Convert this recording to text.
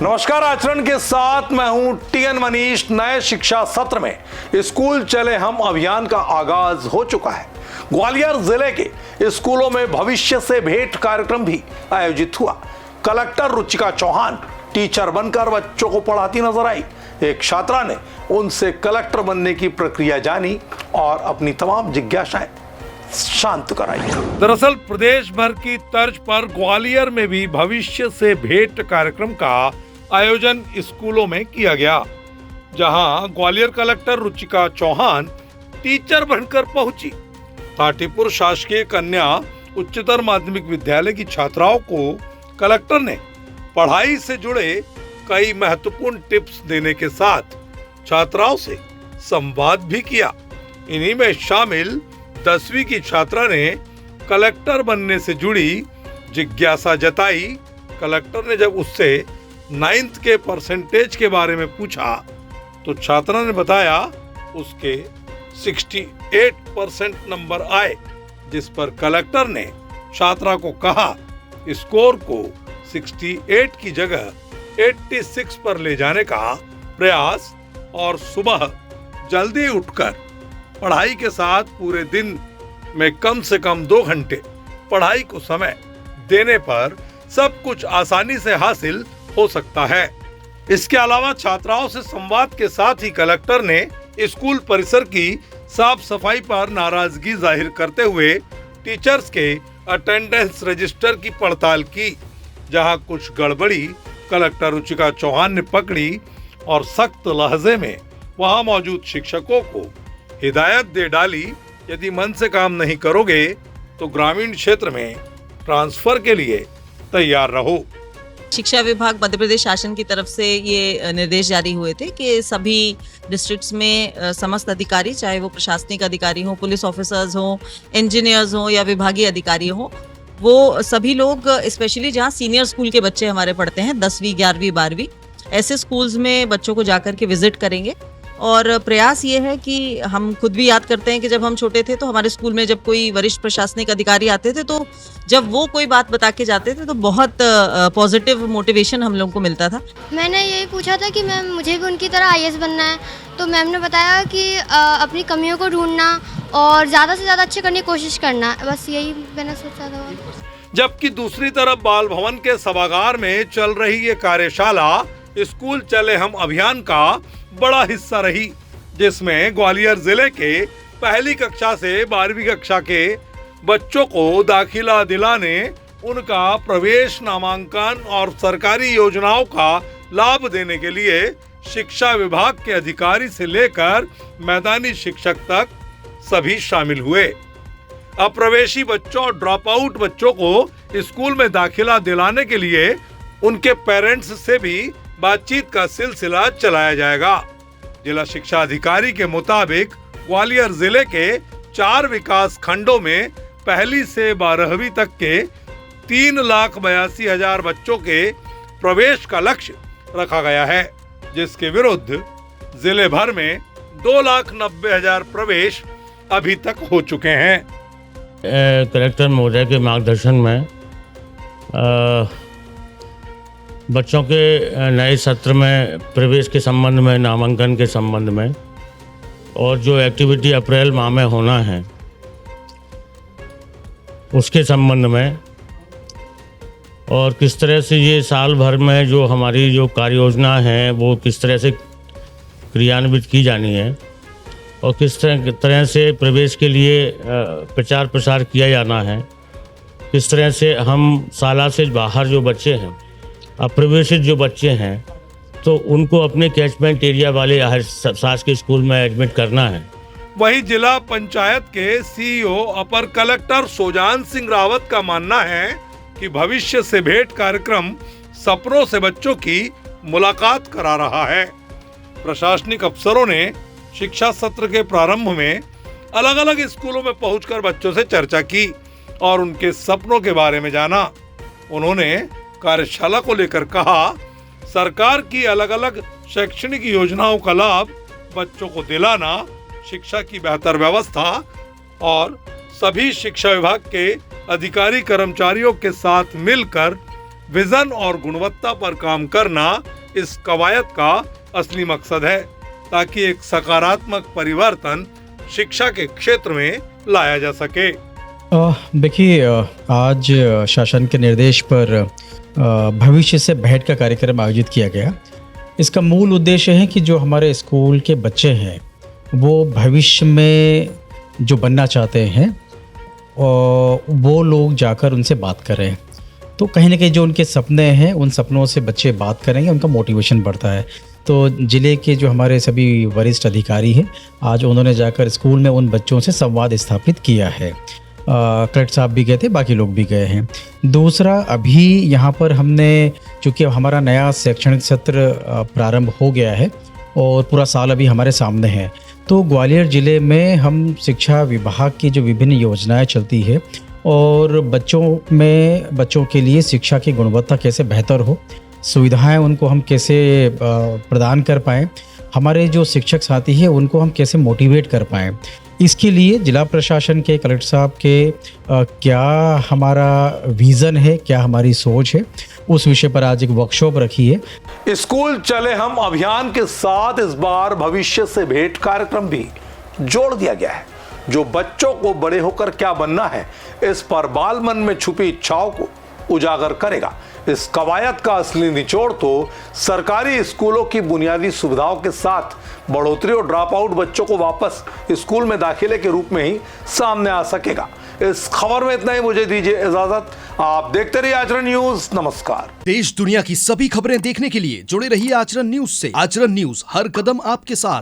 नमस्कार, आचरण के साथ मैं हूं टीएन मनीष। नए शिक्षा सत्र में स्कूल चले हम अभियान का आगाज हो चुका है। ग्वालियर जिले के स्कूलों में भविष्य से भेंट कार्यक्रम भी आयोजित हुआ। कलेक्टर रुचिका चौहान टीचर बनकर बच्चों को पढ़ाती नजर आई। एक छात्रा ने उनसे कलेक्टर बनने की प्रक्रिया जानी और अपनी तमाम जिज्ञासाएं शांत कराई। दरअसल प्रदेश भर की तर्ज पर ग्वालियर में भी भविष्य से भेंट कार्यक्रम का आयोजन स्कूलों में किया गया, जहां ग्वालियर कलेक्टर रुचिका चौहान टीचर बनकर पहुंची। ताटीपुर शासकीय कन्या उच्चतर माध्यमिक विद्यालय की छात्राओं को कलेक्टर ने पढ़ाई से जुड़े कई महत्वपूर्ण टिप्स देने के साथ छात्राओं से संवाद भी किया। इन्हीं में शामिल 10वीं की छात्रा ने कलेक्टर बनने से जुड़ी जिज्ञासा जताई। कलेक्टर ने जब उससे 9th के परसेंटेज के बारे में पूछा तो छात्रा ने बताया उसके 68% नंबर आए, जिस पर कलेक्टर ने छात्रा को कहा स्कोर को 68 की जगह 86 पर ले जाने का प्रयास और सुबह जल्दी उठकर पढ़ाई के साथ पूरे दिन में कम से कम 2 घंटे पढ़ाई को समय देने पर सब कुछ आसानी से हासिल हो सकता है। इसके अलावा छात्राओं से संवाद के साथ ही कलेक्टर ने स्कूल परिसर की साफ सफाई पर नाराजगी जाहिर करते हुए टीचर्स के अटेंडेंस रजिस्टर की पड़ताल की, जहां कुछ गड़बड़ी कलेक्टर रुचिका चौहान ने पकड़ी और सख्त लहजे में वहां मौजूद शिक्षकों को हिदायत दे डाली, यदि मन से काम नहीं करोगे तो ग्रामीण क्षेत्र में ट्रांसफर के लिए तैयार रहो। शिक्षा विभाग मध्य प्रदेश शासन की तरफ से ये निर्देश जारी हुए थे कि सभी डिस्ट्रिक्ट्स में समस्त अधिकारी, चाहे वो प्रशासनिक अधिकारी हो, पुलिस ऑफिसर्स हो, इंजीनियर्स हो या विभागीय अधिकारी हो, वो सभी लोग स्पेशली जहाँ सीनियर स्कूल के बच्चे हमारे पढ़ते हैं 10वीं, 11वीं, 12वीं, ऐसे स्कूल्स में बच्चों को जाकर के विजिट करेंगे। और प्रयास ये है कि हम खुद भी याद करते हैं कि जब हम छोटे थे तो हमारे स्कूल में जब कोई वरिष्ठ प्रशासनिक अधिकारी आते थे तो जब वो कोई बात बता के जाते थे तो बहुत पॉजिटिव मोटिवेशन हम लोगों को मिलता था। मैंने यही पूछा था कि मैम मुझे भी उनकी तरह आईएएस बनना है, तो मैम ने बताया कि अपनी कमियों को ढूंढना और ज़्यादा से ज़्यादा अच्छे करने की कोशिश करना, बस यही मैंने सोचा था। जबकि दूसरी तरफ बाल भवन के सभागार में चल रही ये कार्यशाला स्कूल चले हम अभियान का बड़ा हिस्सा रही, जिसमें ग्वालियर जिले के पहली कक्षा से 12वीं कक्षा के बच्चों को दाखिला दिलाने, उनका प्रवेश, नामांकन और सरकारी योजनाओं का लाभ देने के लिए शिक्षा विभाग के अधिकारी से लेकर मैदानी शिक्षक तक सभी शामिल हुए। अप्रवेशी बच्चों और ड्रॉप आउट बच्चों को स्कूल में दाखिला दिलाने के लिए उनके पेरेंट्स से भी बातचीत का सिलसिला चलाया जाएगा। जिला शिक्षा अधिकारी के मुताबिक ग्वालियर जिले के 4 विकास खंडों में पहली से 12वीं तक के 3,82,000 बच्चों के प्रवेश का लक्ष्य रखा गया है, जिसके विरुद्ध जिले भर में 2,90,000 प्रवेश अभी तक हो चुके हैं। कलेक्टर महोदय के मार्गदर्शन में बच्चों के नए सत्र में प्रवेश के संबंध में, नामांकन के संबंध में और जो एक्टिविटी अप्रैल माह में होना है उसके संबंध में, और किस तरह से ये साल भर में जो हमारी जो कार्य योजना है वो किस तरह से क्रियान्वित की जानी है और किस तरह से प्रवेश के लिए प्रचार प्रसार किया जाना है, किस तरह से हम शाला से बाहर जो बच्चे हैं, अप्रवेशित जो बच्चे हैं, तो उनको अपने कैचमेंट एरिया वाले शासकीय स्कूल में एडमिट करना है। वहीं जिला पंचायत के सीईओ अपर कलेक्टर सोजान सिंह रावत का मानना है कि भविष्य से भेंट कार्यक्रम सपनों से बच्चों की मुलाकात करा रहा है। प्रशासनिक अफसरों ने शिक्षा सत्र के प्रारंभ में अलग अलग स्कूलों में पहुंचकर बच्चों से चर्चा की और उनके सपनों के बारे में जाना। उन्होंने कार्यशाला को लेकर कहा, सरकार की अलग अलग शैक्षणिक योजनाओं का लाभ बच्चों को दिलाना, शिक्षा की बेहतर व्यवस्था और सभी शिक्षा विभाग के अधिकारी कर्मचारियों के साथ मिलकर विजन और गुणवत्ता पर काम करना इस कवायद का असली मकसद है, ताकि एक सकारात्मक परिवर्तन शिक्षा के क्षेत्र में लाया जा सके। देखिए, आज शासन के निर्देश पर भविष्य से भेंट का कार्यक्रम आयोजित किया गया। इसका मूल उद्देश्य है कि जो हमारे स्कूल के बच्चे हैं वो भविष्य में जो बनना चाहते हैं वो लोग जाकर उनसे बात करें। तो कहीं ना कहीं जो उनके सपने हैं उन सपनों से बच्चे बात करेंगे, उनका मोटिवेशन बढ़ता है। तो ज़िले के जो हमारे सभी वरिष्ठ अधिकारी हैं, आज उन्होंने जाकर स्कूल में उन बच्चों से संवाद स्थापित किया है। कलेक्टर साहब भी गए थे, बाकी लोग भी गए हैं। दूसरा, अभी यहाँ पर हमने, चूँकि हमारा नया शैक्षणिक सत्र प्रारंभ हो गया है और पूरा साल अभी हमारे सामने है, तो ग्वालियर ज़िले में हम शिक्षा विभाग की जो विभिन्न योजनाएं चलती है और बच्चों के लिए शिक्षा की गुणवत्ता कैसे बेहतर हो, सुविधाएं उनको हम कैसे प्रदान कर पाएँ, हमारे जो शिक्षक साथी हैं उनको हम कैसे मोटिवेट कर पाएँ, इसके लिए जिला प्रशासन के, कलेक्टर साहब के क्या हमारा विज़न है, क्या हमारी सोच है, उस विषय पर आज एक वर्कशॉप रखी है। स्कूल चले हम अभियान के साथ इस बार भविष्य से भेंट कार्यक्रम भी जोड़ दिया गया है, जो बच्चों को बड़े होकर क्या बनना है इस पर बाल मन में छुपी इच्छाओं को उजागर करेगा। इस कवायद का असली निचोड़ तो सरकारी स्कूलों की बुनियादी सुविधाओं के साथ बढ़ोतरी और ड्रॉप आउट बच्चों को वापस स्कूल में दाखिले के रूप में ही सामने आ सकेगा। इस खबर में इतना ही, मुझे दीजिए इजाजत। आप देखते रहिए आचरण न्यूज। नमस्कार। देश दुनिया की सभी खबरें देखने के लिए जुड़े रहिए आचरण न्यूज से। आचरण न्यूज, हर कदम आपके साथ।